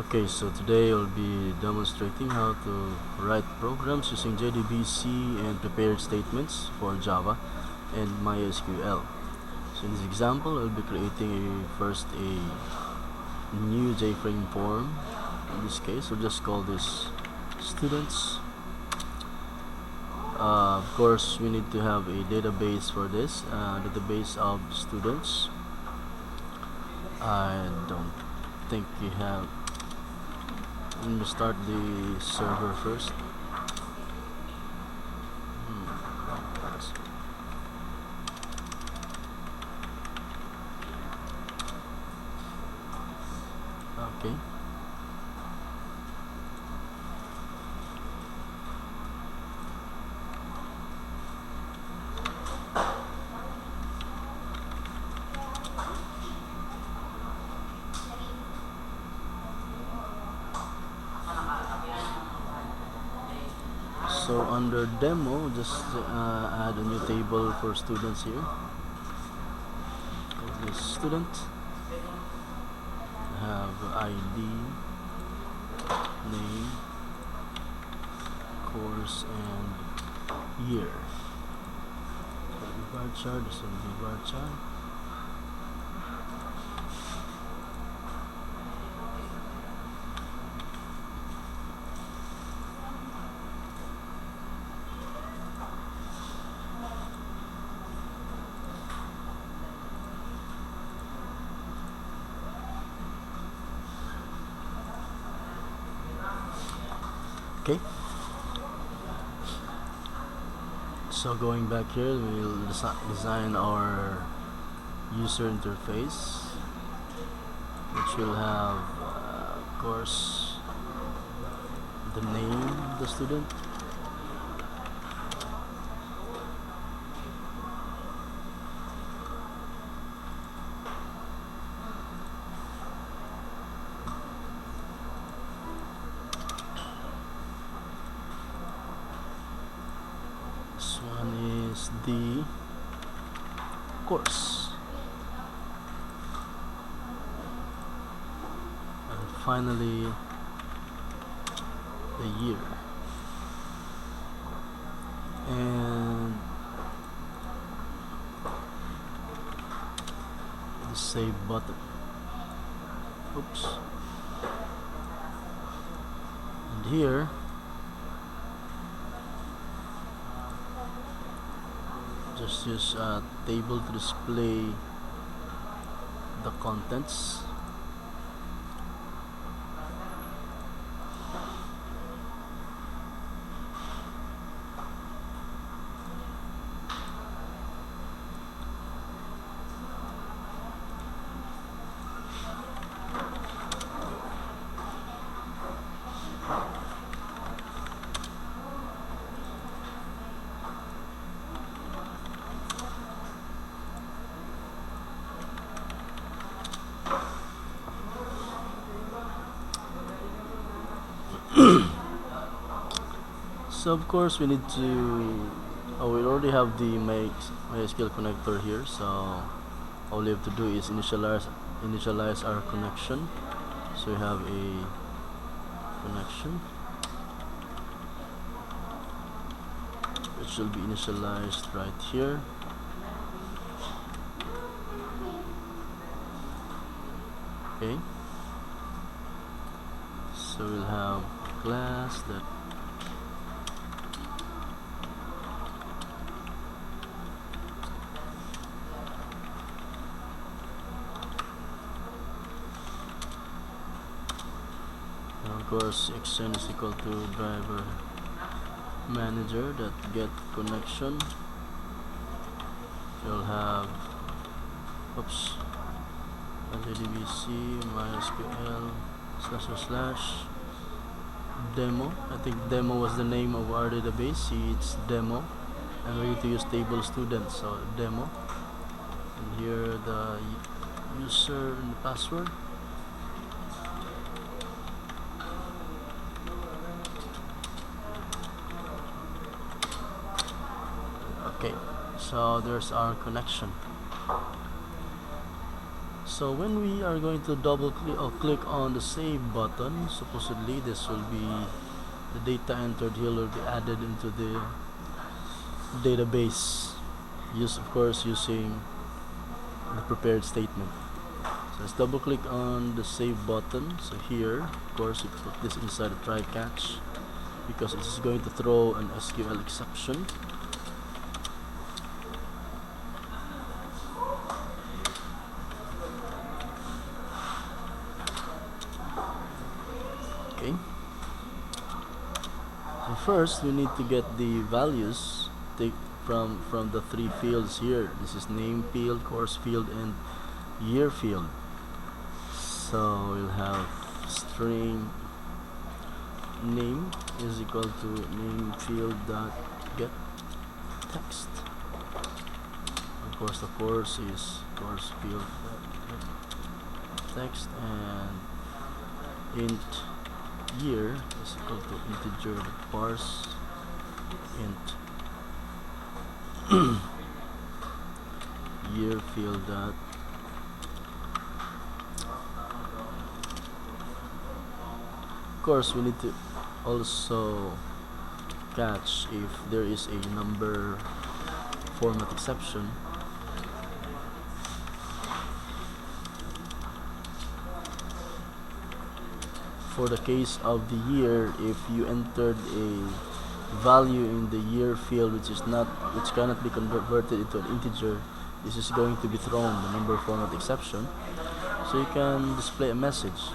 Okay, so today I'll be demonstrating how to write programs using JDBC and prepared statements for Java and MySQL. So in this example, I'll be creating first a new JFrame form. In this case, we'll just call this students. Of course, we need to have a database for this, database of students. I don't think we have. Let me start the server first. Okay. So under demo, just add a new table for students here. This student have ID, name, course, and year. Varchar, this will be varchar. Okay, so going back here, we'll design our user interface, which will have of course the name of the student, is the course, and finally the year, and the save button. Oops. And here just use a table to display the contents. So of course we need to, we already have the MySQL connector here, so all we have to do is initialize our connection. So we have a connection which will be initialized right here. Okay, so we'll have a class that of course extend is equal to driver manager that get connection. You'll have JDBC MySQL / demo. I think demo was the name of our database. See, it's demo, and we need to use table students, so demo, and here the user and the password. Okay, so there's our connection. So when we are going to double click or click on the save button, supposedly this will be the data entered here will be added into the database, of course using the prepared statement. So let's double click on the save button. So here, of course, we put this inside a try catch because it is going to throw an SQL exception. Okay. So first, we need to get the values from the three fields here. This is name field, course field, and year field. So we'll have string name is equal to name field dot get text. Of course, the course is course field dot get text, and int year is equal to integer parse int year field dot of course we need to also catch if there is a number format exception. For the case of the year, if you entered a value in the year field which cannot be converted into an integer, this is going to be thrown, the number format exception, so you can display a message.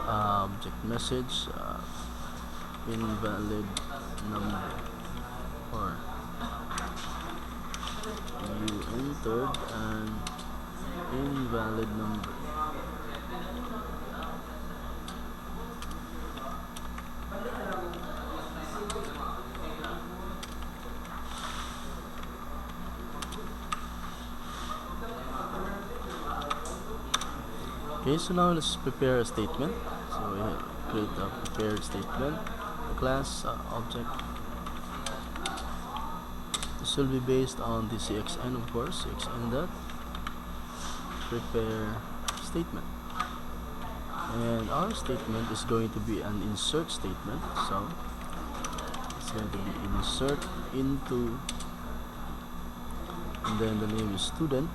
Object message invalid number, or you entered an invalid number. Okay, so now let's prepare a statement. So we have create a prepared statement, class object. This will be based on the cxn, of course, cxn dot prepare statement, and our statement is going to be an insert statement. So it's going to be insert into, and then the name is student.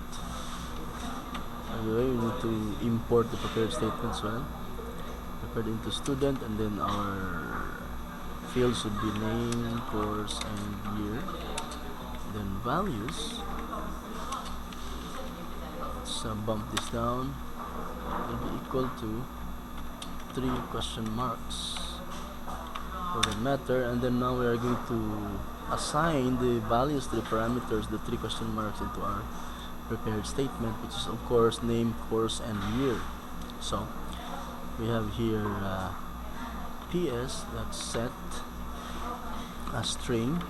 Anyway, we need to import the prepared statement as well. Prepared into student, and then our fields should be name, course, and year. Then values, let's bump this down, will be equal to 3 question marks for the matter. And then now we are going to assign the values to the parameters, the 3 question marks, into our prepared statement, which is of course name, course, and year. So we have here ps that's set a string.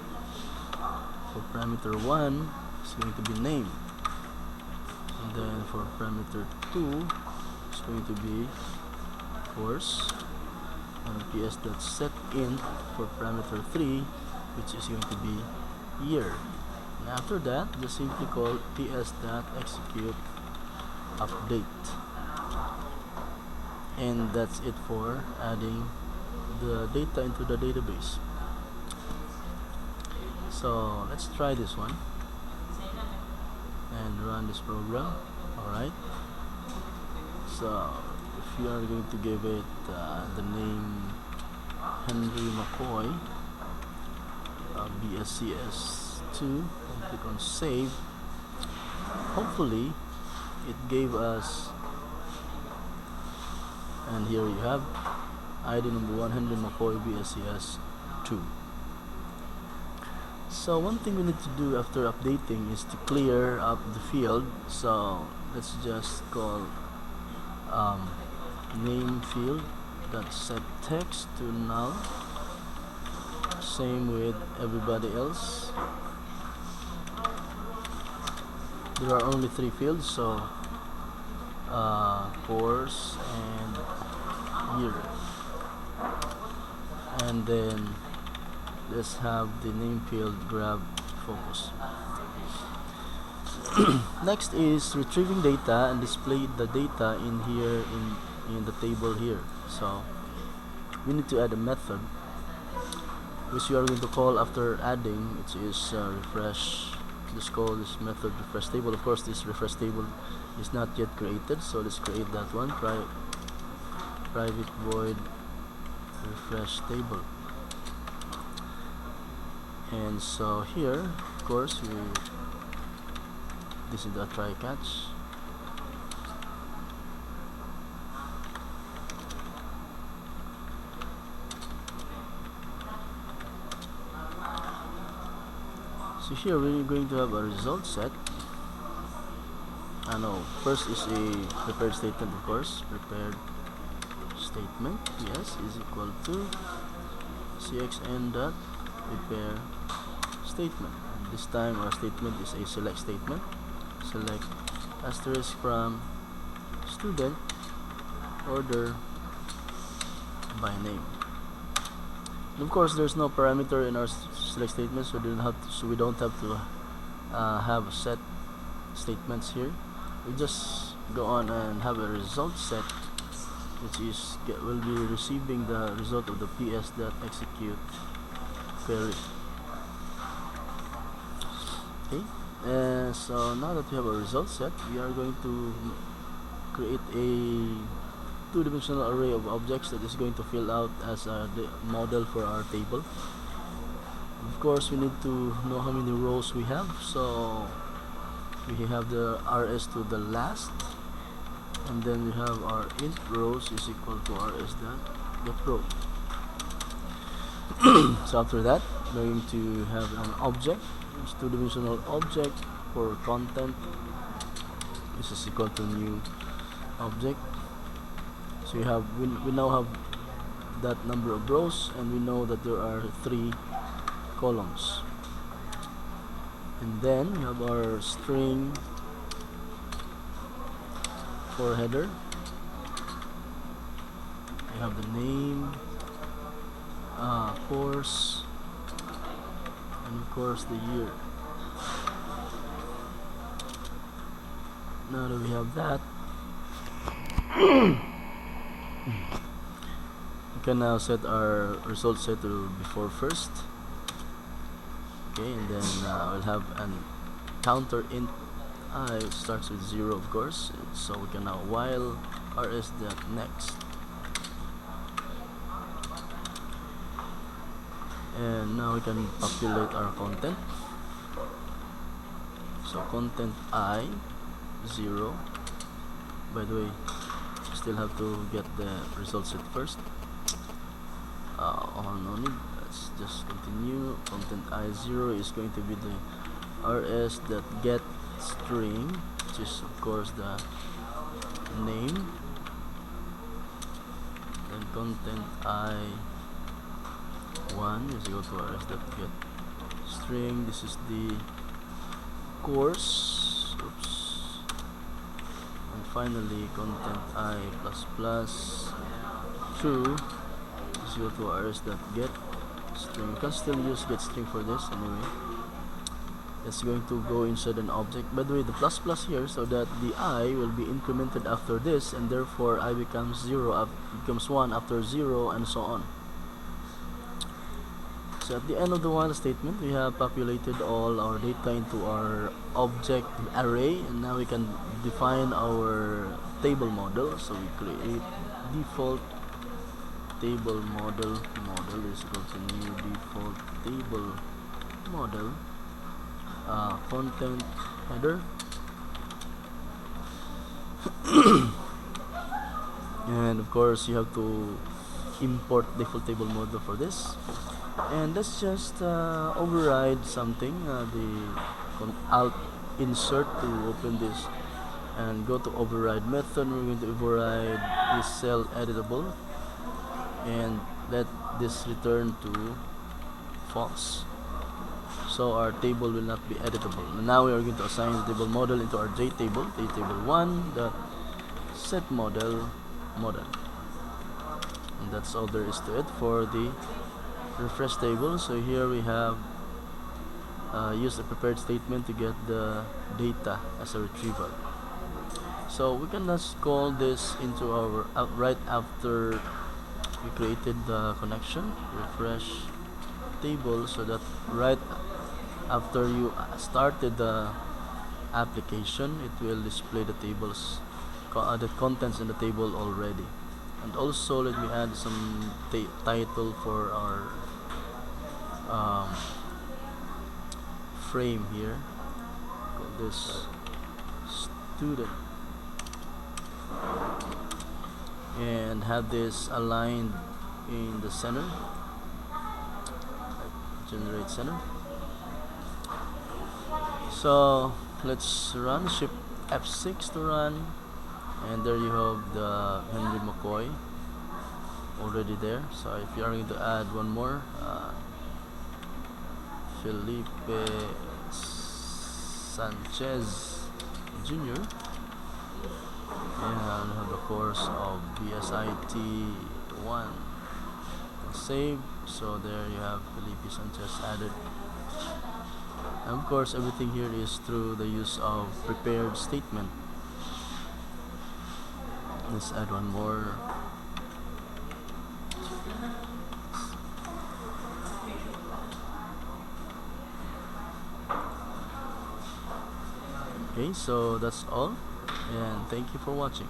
For parameter 1 it's going to be name, and then for parameter 2 it's going to be course, and ps that's set int for parameter 3, which is going to be year. And after that, just simply call ps.execute update, and that's it for adding the data into the database. So let's try this one and run this program. Alright, so if you are going to give it the name Henry McCoy, BSCS2, and click on save, hopefully it gave us, and here you have ID number 1, Henry McCoy, BSCS2. So one thing we need to do after updating is to clear up the field. So let's just call name field that set text to null. Same with everybody else. There are only 3 fields, so course and here, and then let's have the name field grab focus. Next is retrieving data and display the data in here in the table here. So we need to add a method which we are going to call after adding, which is refresh. Let's call this method refresh table. Of course, this refresh table is not yet created, so let's create that one. Private void refresh table. And so here, of course, this is the try catch. So here we're going to have a result set. First is a prepared statement, of course. Prepared statement, yes, is equal to cxn dot prepare statement. This time our statement is a select statement. Select asterisk from student order by name. And of course, there's no parameter in our select statement, so we don't have to have set statements here. We just go on and have a result set, which is will be receiving the result of the ps.execute query. Okay, so now that we have a result set, we are going to create a two-dimensional array of objects that is going to fill out as a model for our table. Of course, we need to know how many rows we have, so we have the rs to the last, and then we have our int rows is equal to rs dot row. So after that, we're going to have an object. It's two-dimensional object for content. This is equal to new object. So we now have that number of rows, and we know that there are 3 columns. And then we have our string for header. We have the name, course, and of course the year. Now that we have that, we can now set our result set to before first. Okay, and then we'll have an counter int I starts with 0, of course. So we can now while rs dot next, and now we can populate our content. So content I 0. By the way, still have to get the result set first. No need. Let's just continue. Content I0 is going to be the rs that get string, which is of course the name. Then content I1 is equal to rs that get string. This is the course. Oops. And finally, content I plus plus true is equal to rs that get string. You can still use get string for this anyway. It's going to go inside an object. By the way, the plus plus here, so that the I will be incremented after this, and therefore I becomes 0, becomes 1 after 0, and so on. So at the end of the while statement, we have populated all our data into our object array, and now we can define our table model. So we create default table model is equal to new default table model, content header, and of course you have to import default table model for this. And let's just override something, the alt insert to open this, and go to override method. We're going to override this cell editable, and let this return to false, so our table will not be editable. And now we are going to assign the table model into our JTable, JTable1 dot set model. And that's all there is to it for the refresh table. So here we have use a prepared statement to get the data as a retrieval. So we can just call this into our right after we created the connection, refresh table, so that right after you started the application, it will display the tables, the contents in the table already. And also let me add some title for our frame here. Call this student, and have this aligned in the center, generate center. So let's run, shift F6 to run, and there you have the Henry McCoy already there. So if you are going to add one more, Felipe Sanchez Jr., and have the course of BSIT 1. Save. So there you have Felipe Sanchez added. And of course everything here is through the use of prepared statement. Let's add one more. Okay, so that's all, and thank you for watching.